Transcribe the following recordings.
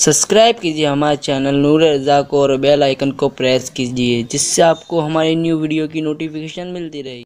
Subscribe कीजिए हमारे channel नूर रज़ा को और बेल आइकन को प्रेस कीजिए जिससे आपको हमारी न्यू वीडियो की नोटिफिकेशन मिलती रहे।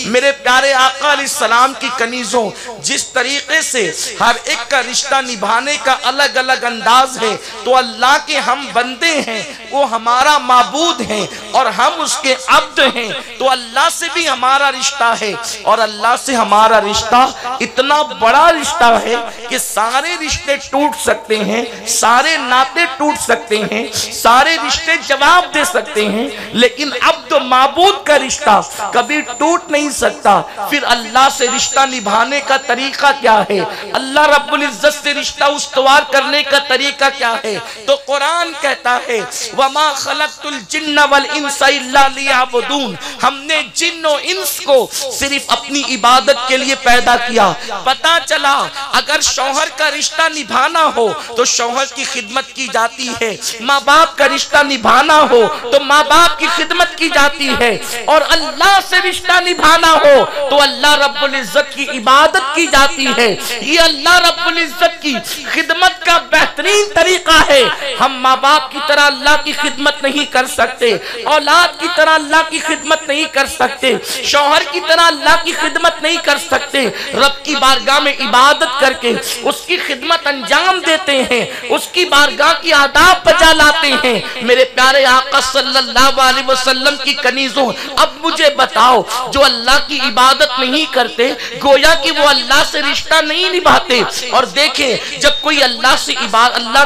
मेरे प्यारे आका अलैहिस्सलाम की कनीज़ों, जिस तरीके से हर एक का रिश्ता निभाने का अलग अलग अंदाज है, तो अल्लाह के हम बंदे हैं, वो हमारा माबूद हैं और हम उसके अब्द हैं, तो अल्लाह से भी हमारा रिश्ता है और अल्लाह से हमारा रिश्ता इतना बड़ा रिश्ता है कि सारे रिश्ते टूट सकते हैं, सारे नाते टूट सकते हैं, सारे रिश्ते जवाब दे सकते हैं, लेकिन अब्द माबूद का रिश्ता कभी टूट नहीं सकता। फिर अल्लाह से रिश्ता निभाने का तरीका क्या है, अल्लाह रब्बुल इज्जत से रिश्ता उस्तवार करने का तरीका क्या है? तो कुरान कहता है वमा खलक़तुल जिन्न वल इंसा इल्ला लियअबुदून, हमने जिन्न और इंस को सिर्फ अपनी इबादत के लिए पैदा किया। पता चला अगर शौहर का रिश्ता निभाना हो तो शौहर की खिदमत की जाती है, माँ बाप का रिश्ता निभाना हो तो माँ बाप की खिदमत की जाती है, और अल्लाह से रिश्ता निभाना हो तो अल्लाह रब्बुल इज्जत की इबादत की जाती है। ये अल्लाह रब्बुल इज्जत की खिदमत का बेहतरीन तरीका है। हम माँ बाप की तरह अल्लाह की खिदमत नहीं कर सकते, औलाद की तरह अल्लाह की खिदमत नहीं कर सकते, शौहर की तरह अल्लाह की खिदमत नहीं कर सकते। रब की बारगाह में इबादत करके उसकी खिदमत अंजाम देते हैं, उसकी बारगाह की आदाब बजा लाते हैं। मेरे प्यारे आका सल्लल्लाहु अलैहि वसल्लम की कनीज़ों, अब मुझे बताओ, जो अल्लाह की इबादत नहीं करते गोया कि वो अल्लाह से रिश्ता नहीं निभाते। और देखें, जब कोई अल्लाह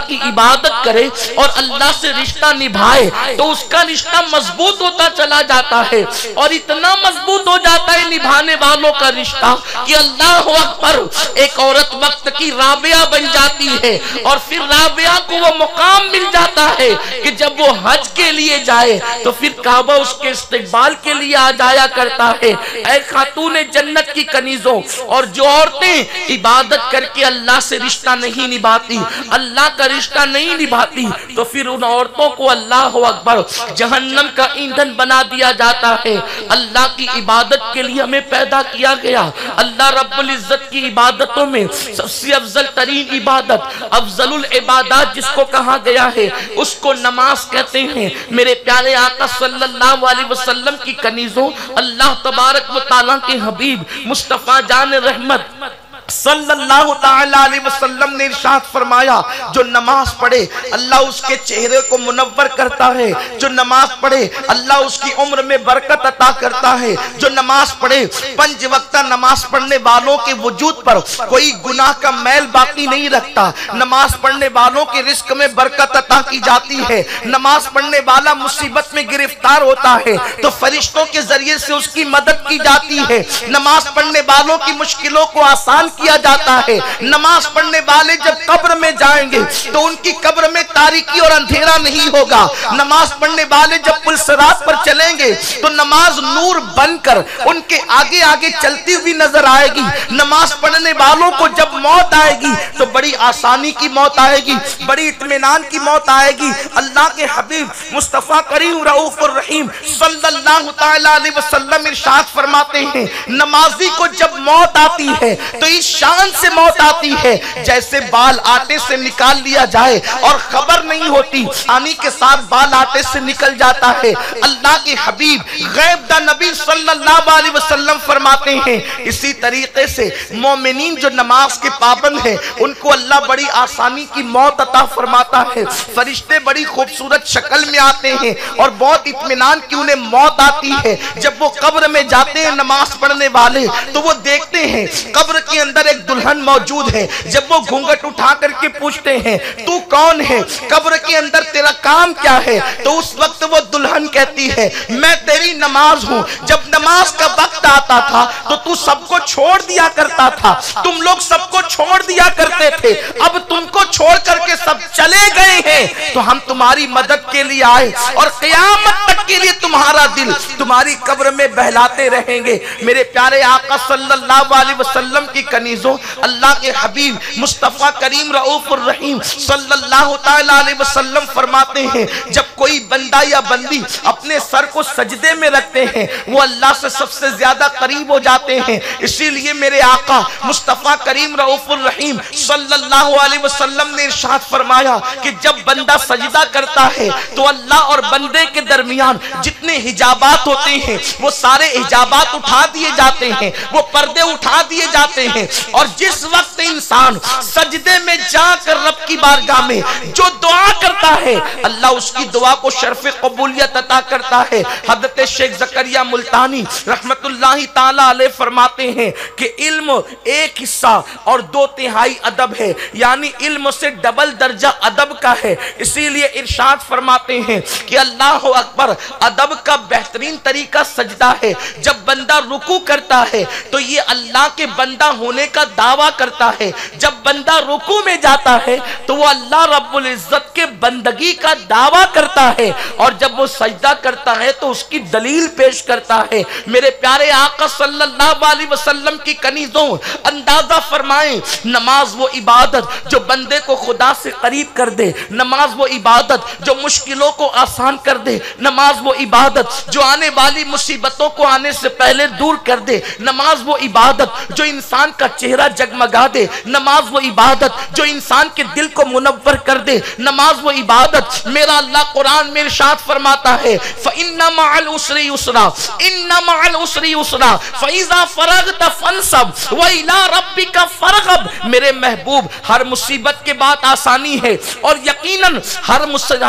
की इबादत करे और अल्लाह से रिश्ता निभाए तो उसका रिश्ता मजबूत होता चला जाता है, और इतना मजबूत हो जाता है निभाने वालों का रिश्ता कि अल्लाहु अकबर, एक औरत वक्त की राबिया बन जाती है, और फिर राबिया को वो मुकाम मिल जाता है कि जब वो हज के लिए जाए तो फिर काबा उसके इस्तिकबाल के लिए आ जाया करता है। ऐ खातून जन्नत की कनीज़ों, और जो औरतें इबादत करके अल्लाह से रिश्ता नहीं निभाती, अल्लाह का रिश्ता नहीं निभाती, तो फिर उन औरतों को अल्लाह अकबर जहन्नम का ईंधन बना दिया जाता है। अल्लाह की इबादत के लिए हमें पैदा किया गया। अल्लाह रब्बुल इज्जत की इबादतों में सबसे अफजल तरीन इबादत, अफजलुल इबादत जिसको कहा गया है, उसको नमाज कहते हैं। मेरे प्यारे आका सल्लल्लाहु अलैहि वसल्लम की कनीज़ों, अल्लाह तबारक व तआला के हबीब मुस्तफा जान रहमत सल्लल्लाहु ताला अलैहि वसल्लम ने इरशाद फरमाया, जो नमाज पढ़े अल्लाह उसके चेहरे को मुनव्वर करता है, जो नमाज पढ़े अल्लाह उसकी उम्र में बरकत अता करता है, जो नमाज पढ़े, पंज वक्ता नमाज पढ़ने वालों के वजूद पर कोई गुनाह का मैल बाकी नहीं रखता, नमाज पढ़ने वालों के रिस्क में बरकत अता की जाती है। नमाज पढ़ने वाला मुसीबत में गिरफ्तार होता है तो फरिश्तों के जरिए से उसकी मदद की जाती है। नमाज पढ़ने वालों की मुश्किलों को आसान किया जाता है। नमाज पढ़ने वाले जब कब्र में जाएंगे तो उनकी कब्र में तारीकी और अंधेरा नहीं होगा। नमाज पढ़ने वाले जब पुलसरात पर चलेंगे तो नमाज नूर बनकर उनके आगे आगे चलती हुई नजर आएगी। नमाज पढ़ने वालों को जब मौत आएगी तो बड़ी आसानी की मौत आएगी, बड़ी इत्मीनान की मौत आएगी। अल्लाह के हबीब मुस्तफा करीम रऊफुर रहीम सल्लल्लाहु ताला अलैहि वसल्लम इरशाद फरमाते हैं, नमाजी को जब मौत आती है तो इस शान से मौत आती है जैसे बाल आटे से निकाल लिया जाए और खबर नहीं होती, आनी के साथ बाल आटे से निकल जाता है। अल्लाह के हबीब गैब दा नबी सल्लल्लाहु अलैहि वसल्लम फरमाते हैं, इसी तरीके से मोमिनीन जो नमाज के पाबंद है उनको अल्लाह बड़ी आसानी की मौत अता फरमाता है। फरिश्ते बड़ी खूबसूरत शक्ल में आते हैं और बहुत इत्मीनान की उन्हें मौत आती है। जब वो कब्र में जाते हैं नमाज पढ़ने वाले तो वो देखते हैं कब्र के अंदर एक दुल्हन मौजूद है। जब वो घूंघट उठा करके पूछते हैं तू कौन है, कब्र के अंदर तेरा काम क्या है, तो उस वक्त वो दुल्हन कहती है मैं तेरी नमाज हूँ। जब नमाज का वक्त आता था तो तू सबको छोड़ दिया करता था, तुम लोग सबको छोड़ दिया करते थे, अब तुमको छोड़ करके सब चले गए हैं तो हम तुम्हारी मदद के लिए आए और क़यामत तक के लिए तुम्हारा दिल तुम्हारी कब्र में बहलाते रहेंगे। मेरे प्यारे आका सल्लल्लाहु अलैहि वसल्लम की کنیزوں، اللہ کے حبیب مصطفیٰ کریم رؤوف الرحیم صلی اللہ تعالیٰ علیہ وسلم فرماتے ہیں جب کوئی بندہ یا بندی اپنے سر کو سجدے میں رکھتے ہیں وہ اللہ سے سب سے زیادہ قریب ہو جاتے ہیں۔ اسی لیے میرے آقا مصطفیٰ کریم رؤوف الرحیم صلی اللہ علیہ وسلم نے ارشاد فرمایا کہ جب بندہ سجدہ کرتا ہے تو اللہ اور بندے کے درمیان جتنے حجابات ہوتے ہیں وہ سارے حجابات اٹھا دیے جاتے ہیں، وہ پردے اٹھا دیے جاتے ہیں، اور جس وقت انسان سجدے میں جا کر رب کی بارگاہ میں جو دعا کرتا ہے اللہ اس کی دعا کو شرف قبولیت عطا کرتا ہے۔ حضرت شیخ زکریا ملتانی رحمت اللہ تعالی علیہ فرماتے ہیں کہ علم ایک حصہ اور 2/3 ادب ہے، یعنی علم سے ڈبل درجہ ادب کا ہے۔ اسی لیے ارشاد فرماتے ہیں کہ اللہ اکبر ادب کا بہترین طریقہ سجدہ ہے۔ جب بندہ رکوع کرتا ہے تو یہ اللہ کے بندہ ہونے کا دعویٰ کرتا ہے، جب بندہ رکوع میں جاتا ہے تو وہ اللہ رب العزت کے بندگی کا دعویٰ کرتا ہے، اور جب وہ سجدہ کرتا ہے تو اس کی دلیل پیش کرتا ہے۔ میرے پیارے آقا صلی اللہ علیہ وسلم کی کنیزوں اندازہ فرمائیں، نماز وہ عبادت جو بندے کو خدا سے قریب کر دے، نماز وہ عبادت جو مشکلوں کو آسان کر دے، نماز وہ عبادت جو آنے والی مصیبتوں کو آنے سے پہلے دور کر دے، نماز وہ عبادت جو انسان کا چہرہ جگمگا دے، نماز وہ عبادت جو انسان کے دل کو منور کر دے، نماز وہ عبادت میرا اللہ قرآن میں ارشاد فرماتا ہے فَإِنَّ مَعَ الْعُسْرِ يُسْرًا إِنَّ مَعَ الْعُسْرِ يُسْرًا فَإِذَا فَرَغْتَ فَانْصَبْ وَإِلَىٰ رَبِّكَ فَارْغَب۔ میرے محبوب ہر مصیبت کے بعد آسانی ہے، اور یقیناً ہر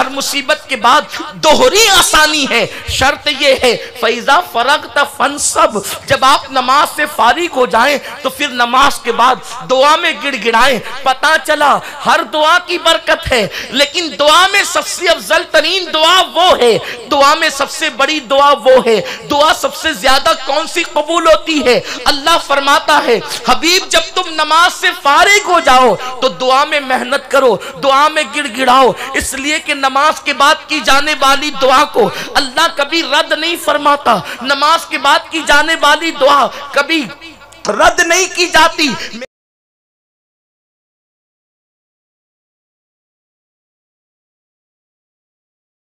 مصیبت کے بعد دوہری آسانی ہے، شرط یہ ہے فَإِذَا فَرَغْتَ فَانْصَبْ، جب آپ نماز سے فارغ ہو جائیں تو پھر نماز کے بعد دعا میں گڑ گڑائیں۔ پتہ چلا ہر دعا کی برکت ہے، لیکن دعا میں سب سے افضل ترین دعا وہ ہے، دعا میں سب سے بڑی دعا وہ ہے، دعا سب سے زیادہ کون سی قبول ہوتی ہے؟ اللہ فرماتا ہے حبیب جب تم نماز سے فارغ ہو جاؤ تو دعا میں محنت کرو، دعا میں گڑ گڑاؤ، اس لیے کہ نماز کے بعد کی جانے والی دعا کو اللہ کبھی رد نہیں فرماتا، نماز کے بعد کی جانے والی دعا کبھی رد نہیں کی جاتی۔